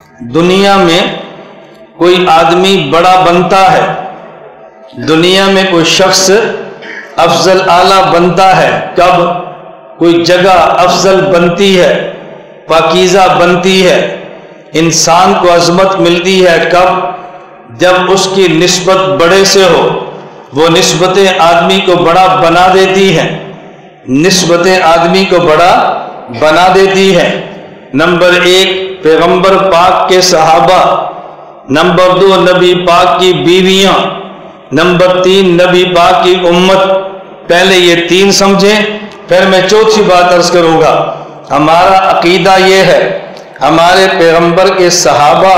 دنیا میں کوئی آدمی بڑا بنتا ہے، دنیا میں کوئی شخص افضل اعلیٰ بنتا ہے کب؟ کوئی جگہ افضل بنتی ہے، پاکیزہ بنتی ہے، انسان کو عظمت ملتی ہے کب؟ جب اس کی نسبت بڑے سے ہو۔ وہ نسبتیں آدمی کو بڑا بنا دیتی ہیں، نسبتیں آدمی کو بڑا بنا دیتی ہیں۔ نمبر 1 پیغمبر پاک کے صحابہ، نمبر 2 نبی پاک کی بیویاں، نمبر 3 نبی پاک کی امت۔ پہلے یہ 3 سمجھیں، پھر میں چوتھی بات عرض کروں گا۔ ہمارا عقیدہ یہ ہے، ہمارے پیغمبر کے صحابہ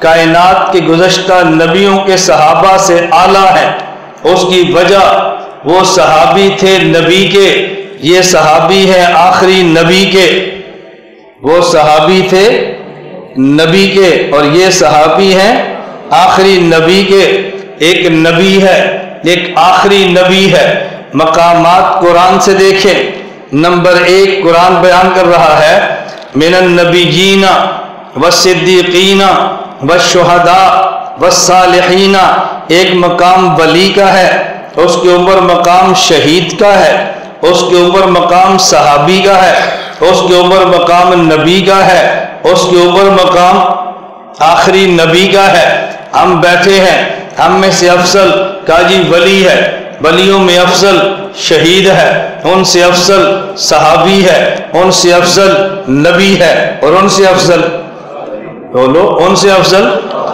کائنات کے گزشتہ نبیوں کے صحابہ سے اعلیٰ ہیں۔ اس کی وجہ وہ صحابی تھے نبی کے، یہ صحابی ہیں آخری نبی کے۔ وہ صحابی تھے نبی کے اور یہ صحابی ہیں آخری نبی کے۔ ایک نبی ہے، ایک آخری نبی ہے۔ مقامات قرآن سے دیکھیں۔ نمبر 1 قرآن بیان کر رہا ہے من النبیین والصدیقین والشہداء والصالحین۔ ایک مقام ولی کا ہے، اس کے اوپر مقام شہید کا ہے، اس کے اوپر مقام صحابی کا ہے، اس کے اوپر مقام نبی کا ہے، اس کے اوپر مقام آخری نبی کا ہے۔ ہم بیٹھے ہیں، ہم میں سے افضل قاضی ولی ہے، ولیوں میں افضل شہید ہے، ان سے افضل صحابی ہے، ان سے افضل نبی ہے، اور ان سے افضل بولو، ان سے افضل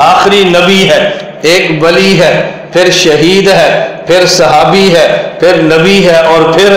آخری نبی ہے۔ ایک ولی ہے، پھر شہید ہے، پھر صحابی ہے، پھر نبی ہے، اور پھر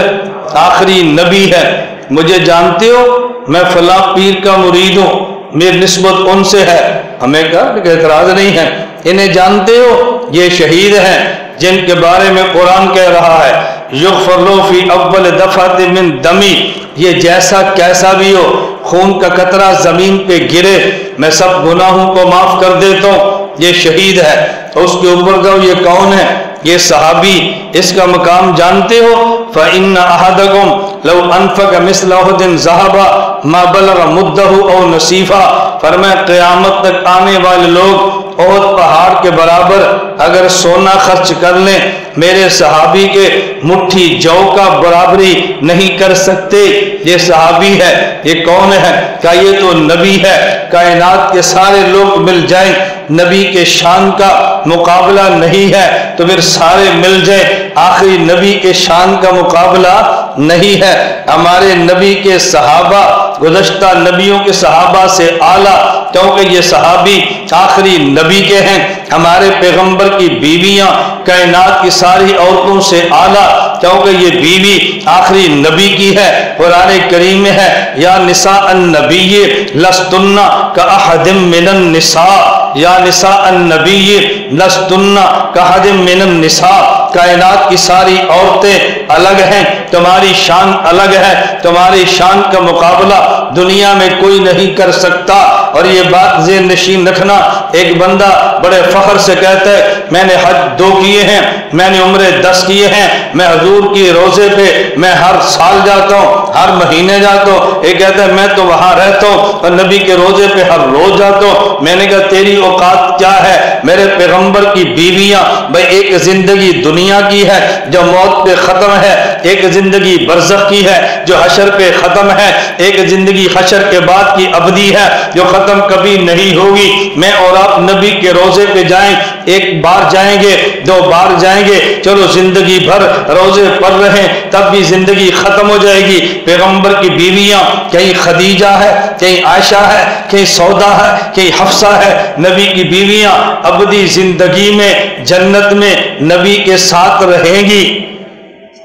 آخری نبی ہے۔ مجھے جانتے ہو، میں فلاں پیر کا مرید ہوں، میری نسبت ان سے ہے، ہمیں کا اعتراض نہیں ہے۔ انہیں جانتے ہو، یہ شہید ہیں جن کے بارے میں قرآن کہہ رہا ہے یغفر لہ فی اول دفعۃ من دمی۔ یہ جیسا کیسا بھی ہو، خون کا قطرہ زمین پہ گرے، میں سب گناہوں کو معاف کر دیتا ہوں۔ یہ شہید ہے۔ اس کے اوپر کا یہ کون ہے؟ یہ صحابی۔ اس کا مقام جانتے ہو؟ فَإِنَّ أَحَدَكُمْ لَوْ أَنفَقَ مِثْلَ أُحُدٍ ذَهَبًا مَا بَلَغَ مُدَّهُ أَوْ نَصِيفَهُ۔ فرمایا قیامت تک آنے والے لوگ احد پہاڑ کے برابر اگر سونا خرچ کر لیں، میرے صحابی کے مٹھی جو کا برابری نہیں کر سکتے۔ یہ صحابی ہے۔ یہ کون ہے؟ کہ یہ تو نبی ہے۔ کائنات کے سارے لوگ مل جائیں، نبی کے شان کا مقابلہ نہیں ہے، تو پھر سارے مل جائیں، آخری نبی کے شان کا مقابلہ نہیں ہے۔ ہمارے نبی کے صحابہ گزشتہ نبیوں کے صحابہ سے اعلیٰ، کیونکہ یہ صحابی آخری نبی کے ہیں۔ ہمارے پیغمبر کی بیویاں کائنات کی ساری عورتوں سے اعلیٰ، کیونکہ یہ بیوی آخری نبی کی ہے۔ قرآن کریم میں ہے یا نساء النبی لستن کاحد من النساء، یا نساء النبی لستن کاحد من النساء۔ کائنات کی ساری عورتیں الگ ہیں، تمہاری شان الگ ہے، تمہاری شان کا مقابلہ دنیا میں کوئی نہیں کر سکتا۔ اور یہ بات ذہن نشین رکھنا، ایک بندہ بڑے فخر سے کہتا ہے میں نے حج 2 کیے ہیں، میں نے عمرے 10 کیے ہیں، میں حضور کی روزے پہ میں ہر سال جاتا ہوں، ہر مہینے جاتا ہوں۔ یہ کہتا ہے میں تو وہاں رہتا ہوں اور نبی کے روزے پہ ہر روز جاتا ہوں۔ میں نے کہا تیری اوقات کیا ہے؟ میرے پیغمبر کی بیویاں بھائی ایک زندگی دنیا کی ہے جو موت پہ ختم ہے، ایک زندگی برزخ کی ہے جو حشر پہ ختم ہے، ایک زندگی حشر کے بعد کی ابدی ہے جو ختم کبھی نہیں ہوگی۔ میں اور آپ نبی کے روزے پہ جائیں، ایک بار جائیں گے، 2 بار جائیں گے، چلو زندگی بھر روزے پڑھ رہے ہیں تب بھی زندگی ختم ہو جائے گی۔ پیغمبر کی بیویاں کہیں خدیجہ ہے، کہیں عائشہ ہے، کہیں سودا ہے، کہیں حفصہ ہے۔ نبی کی بیویاں ابدی زندگی میں جنت میں نبی کے ساتھ رہیں گی،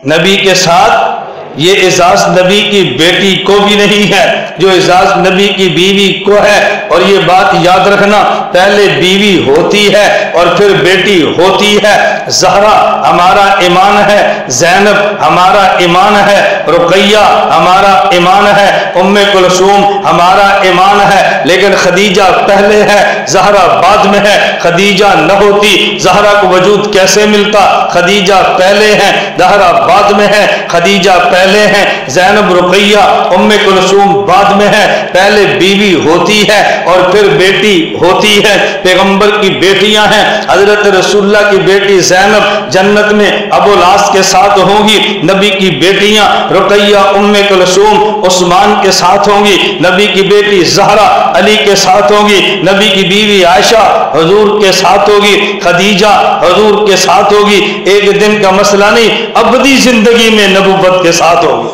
نبی کے ساتھ۔ یہ اعزاز نبی کی بیٹی کو بھی نہیں ہے جو اعزاز نبی کی بیوی کو ہے۔ اور یہ بات یاد رکھنا، پہلے بیوی ہوتی ہے اور پھر بیٹی ہوتی ہے۔ زہرا ہمارا ایمان ہے، زینب ہمارا ایمان ہے، رقیہ ہمارا ایمان ہے، ام کلثوم ہمارا ایمان ہے، لیکن خدیجہ پہلے ہے، زہرا بعد میں ہے۔ خدیجہ نہ ہوتی زہرا کو وجود کیسے ملتا؟ خدیجہ پہلے ہیں، زہرا بعد میں ہے۔ خدیجہ پہلے ہیں، زینب رقیہ ام کلثوم بعد میں ہے۔ پہلے بیوی ہوتی ہے اور پھر بیٹی ہوتی ہے۔ پیغمبر کی بیٹیاں ہیں، حضرت رسول اللہ کی بیٹی زینب جنت میں ابو الاس کے ساتھ ہوں گی، نبی کی بیٹیاں رقیہ ام کلثوم عثمان کے ساتھ ہوں گی، نبی کی بیٹی زہرا علی کے ساتھ ہوں گی، نبی کی بیوی عائشہ حضور کے ساتھ ہوگی، خدیجہ حضور کے ساتھ ہوگی۔ ایک دن کا مسئلہ نہیں، ابدی زندگی میں نبوت کے ساتھ ہوگی۔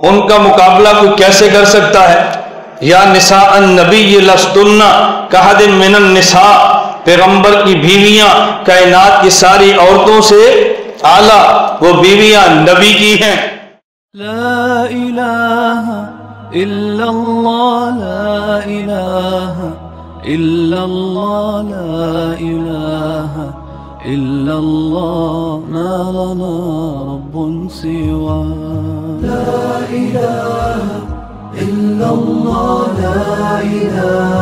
ان کا مقابلہ کوئی کیسے کر سکتا ہے؟ یا نساء النبی لستن کاحد من النساء، پیغمبر کی بیویاں کائنات کی ساری عورتوں سے اعلیٰ، وہ بیویاں نبی کی ہیں۔ لا الہ الا اللہ، لا الہ الا اللہ، لا الہ الا اللہ، ما لنا رب سوا۔ لا الہ الا اللہ، لا الہ